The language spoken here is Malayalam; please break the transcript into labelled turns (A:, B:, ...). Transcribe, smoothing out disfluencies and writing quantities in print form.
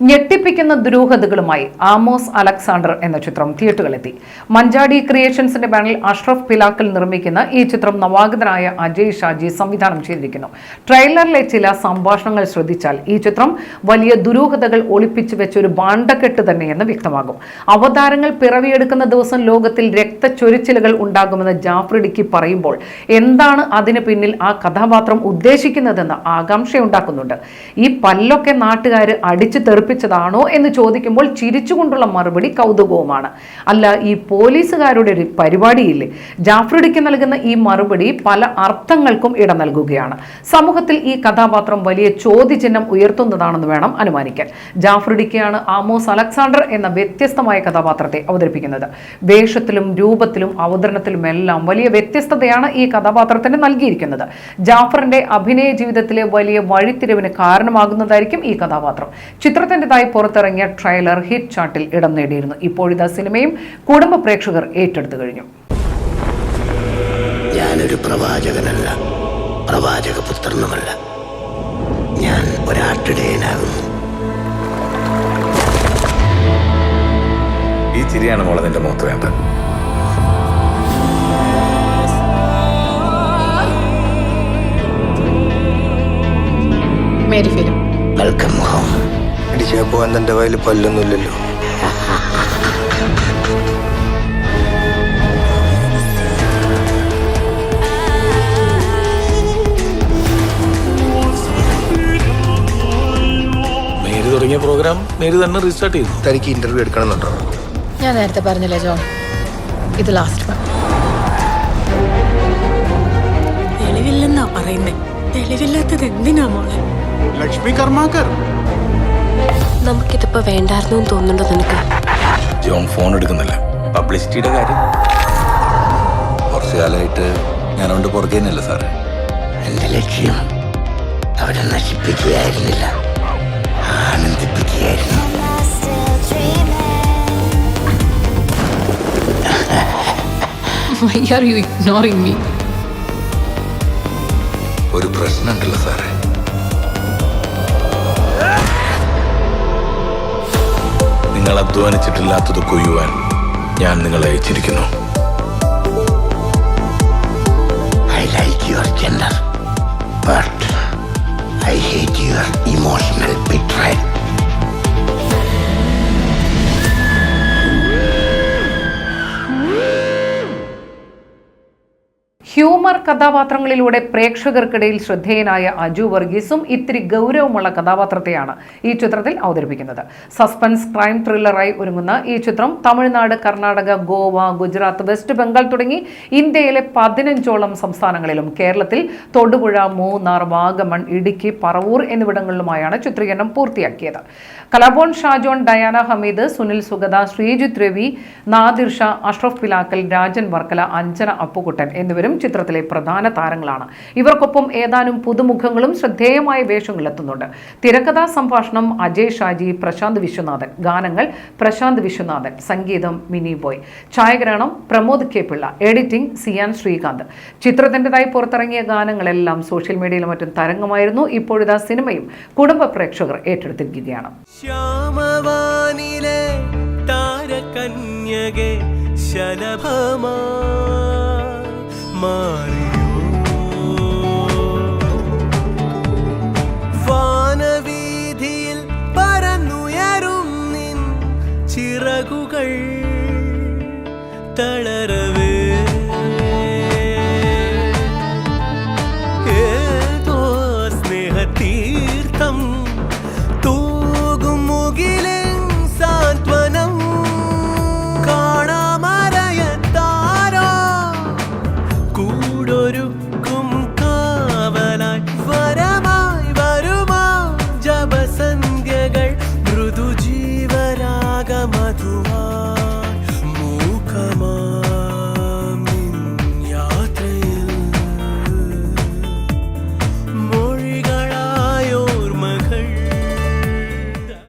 A: ഞെട്ടിപ്പിക്കുന്ന ദുരൂഹതകളുമായി ആമോസ് അലക്സാണ്ടർ എന്ന ചിത്രം തിയേറ്ററുകളിലെത്തി. മഞ്ചാടി ക്രിയേഷൻസിന്റെ ബാനറിൽ അഷ്റഫ് പിലാക്കൽ നിർമ്മിക്കുന്ന ഈ ചിത്രം നവാഗതനായ അജയ് ഷാജി സംവിധാനം ചെയ്തിരിക്കുന്നു. ട്രെയിലറിലെ ചില സംഭാഷണങ്ങൾ ശ്രദ്ധിച്ചാൽ ഈ ചിത്രം വലിയ ദുരൂഹതകൾ ഒളിപ്പിച്ചു വെച്ച ഒരു ബാണ്ടക്കെട്ട് തന്നെയെന്ന് വ്യക്തമാകും. അവതാരങ്ങൾ പിറവിയെടുക്കുന്ന ദിവസം ലോകത്തിൽ രക്തച്ചൊരിച്ചിലുകൾ ഉണ്ടാകുമെന്ന് ജാഫ്രിഡിക്ക് പറയുമ്പോൾ എന്താണ് അതിന് പിന്നിൽ ആ കഥാപാത്രം ഉദ്ദേശിക്കുന്നതെന്ന് ആകാംക്ഷയുണ്ടാക്കുന്നുണ്ട്. ഈ പല്ലൊക്കെ നാട്ടുകാർ അടിച്ചു തെറിപ്പിച്ചതാണോ എന്ന് ചോദിക്കുമ്പോൾ ചിരിച്ചുകൊണ്ടുള്ള മറുപടി കൗതുകവുമാണ്. അല്ല, ഈ പോലീസുകാരുടെ ഒരു പരിപാടിയില്ലേ? ജാഫ്രിഡിക്ക് നൽകുന്ന ഈ മറുപടി പല അർത്ഥങ്ങൾക്കും ഇട നൽകുകയാണ്. സമൂഹത്തിൽ ഈ കഥാപാത്രം വലിയ ചോദ്യചിഹ്നം ഉയർത്തുന്നതാണെന്ന് വേണം അനുമാനിക്കാൻ. ജാഫ്രിഡിക്കാണ് ആമോസ് അലക്സാണ്ടർ എന്ന വ്യത്യസ്തമായ കഥാപാത്രത്തെ അവതരിപ്പിക്കുന്നത്. വേഷത്തിലും രൂപത്തിലും അവതരണത്തിലുമെല്ലാം വലിയ വ്യത്യസ്തതയാണ് ഈ കഥാപാത്രത്തിന് നൽകിയിരിക്കുന്നത്. ജാഫറിന്റെ അഭിനയ ജീവിതത്തിലെ വലിയ വഴിത്തിരിവിന് കാരണമാകുന്നതായിരിക്കും ഈ കഥാപാത്രം. ചിത്രത്തിൻ്റെതായി പുറത്തിറങ്ങിയ ട്രെയിലർ ഹിറ്റ് ചാർട്ടിൽ ഇടം നേടിയിരുന്നു. ഇപ്പോഴിതാ സിനിമയും കുടുംബ പ്രേക്ഷകർ ഏറ്റെടുത്തു കഴിഞ്ഞു.
B: ഞാനൊരു പ്രവാചകനല്ല, പ്രവാചകപുത്രനുമല്ല. ഞാൻ ഒരാട്ടിടയനാകുന്നു.
C: ഈ ചിരിയാണ് മോളെ നിന്റെ മുഖത്ത് വേണ്ടത്.
B: Welcome home.
D: ഇടിച്ചാ പോവാൻ തന്റെ വയലിൽ പല്ലൊന്നുമില്ലല്ലോ.
C: മേരി തുടങ്ങിയ പ്രോഗ്രാം മേരി തന്നെ റീസ്റ്റാർട്ട് ചെയ്തു.
D: തനിക്ക് ഇന്റർവ്യൂ എടുക്കണമെന്നുണ്ടോ?
E: ഞാൻ നേരത്തെ പറഞ്ഞില്ലേ ജോൺ, ഇത് ലാസ്റ്റ് വൺ.
F: തെളിവില്ലെന്നാ പറയുന്നേ. തെളിവില്ലാത്തത് എന്തിനാ മോളെ?
D: ലക്ഷ്മി കർമാക്കർ.
F: നമുക്കിതിപ്പോ വേണ്ടായിരുന്നു തോന്നുന്നുണ്ടോ നിനക്ക്?
C: ജോൺ ഫോൺ എടുക്കുന്നില്ല. പബ്ലിസിറ്റിയുടെ കാര്യം
D: കുറച്ചു കാലമായിട്ട് ഞാൻ അവന്റെ പുറകെ തന്നെയല്ല സാറേ.
B: എന്റെ ലക്ഷ്യം അവരെ നശിപ്പിക്കുകയായിരുന്നില്ല, ആനന്ദിപ്പിക്കുകയായിരുന്നു.
E: Why are you ignoring me?
D: ഒരു പ്രശ്നമുണ്ടല്ലോ സാറേ.
C: നിങ്ങൾ അധ്വാനിച്ചിട്ടില്ലാത്തത് കൊയ്യുവാൻ ഞാൻ നിങ്ങളെ അയച്ചിരിക്കുന്നു.
B: I like your gender, but I hate your emotional betrayal.
A: Humour കഥാപാത്രങ്ങളിലൂടെ പ്രേക്ഷകർക്കിടയിൽ ശ്രദ്ധേയനായ അജു വർഗീസും ഇത്തിരി ഗൗരവമുള്ള കഥാപാത്രത്തെയാണ് ഈ ചിത്രത്തിൽ അവതരിപ്പിക്കുന്നത്. സസ്പെൻസ് ക്രൈം ത്രില്ലറായി ഒരുങ്ങുന്ന ഈ ചിത്രം തമിഴ്നാട്, കർണാടക, ഗോവ, ഗുജറാത്ത്, വെസ്റ്റ് ബംഗാൾ തുടങ്ങി ഇന്ത്യയിലെ 15ഓളം സംസ്ഥാനങ്ങളിലും കേരളത്തിൽ തൊടുപുഴ, മൂന്നാർ, വാഗമൺ, ഇടുക്കി, പറവൂർ എന്നിവിടങ്ങളിലുമായാണ് ചിത്രീകരണം പൂർത്തിയാക്കിയത്. കലാഭവൻ ഷാജോൺ, ഡയാന ഹമീദ്, സുനിൽ സുഗത, ശ്രീജിത്ത് രവി, നാദിർ ഷാ, അഷ്റഫ് പിലാക്കൽ, രാജൻ വർക്കല, അഞ്ജന അപ്പുകുട്ടൻ എന്നിവരും ചിത്രത്തിലെ പ്രധാന താരങ്ങളാണ്. ഇവർക്കൊപ്പം ഏതാനും പുതുമുഖങ്ങളും ശ്രദ്ധേയമായ വേഷങ്ങളിലെത്തുന്നുണ്ട്. തിരക്കഥാ സംഭാഷണം അജയ് ഷാജി, പ്രശാന്ത് വിശ്വനാഥൻ. ഗാനങ്ങൾ പ്രശാന്ത് വിശ്വനാഥൻ. സംഗീതം മിനി ബോയ്. ഛായാഗ്രഹണം പ്രമോദ് കെ പിള്ള. എഡിറ്റിംഗ് സിയാൻ ശ്രീകാന്ത്. ചിത്രത്തിൻ്റെതായി പുറത്തിറങ്ങിയ ഗാനങ്ങളെല്ലാം സോഷ്യൽ മീഡിയയിലും മറ്റും തരംഗമായിരുന്നു. ഇപ്പോഴിതാ സിനിമയും കുടുംബ പ്രേക്ഷകർ ഏറ്റെടുത്തിരിക്കുകയാണ്.
G: ശ്യാമവാനിലെ താരകന്യകെ ശലഭമാ വാനവീതിയിൽ പറന്നുയരും നിൻ ചിറകുകൾ തളര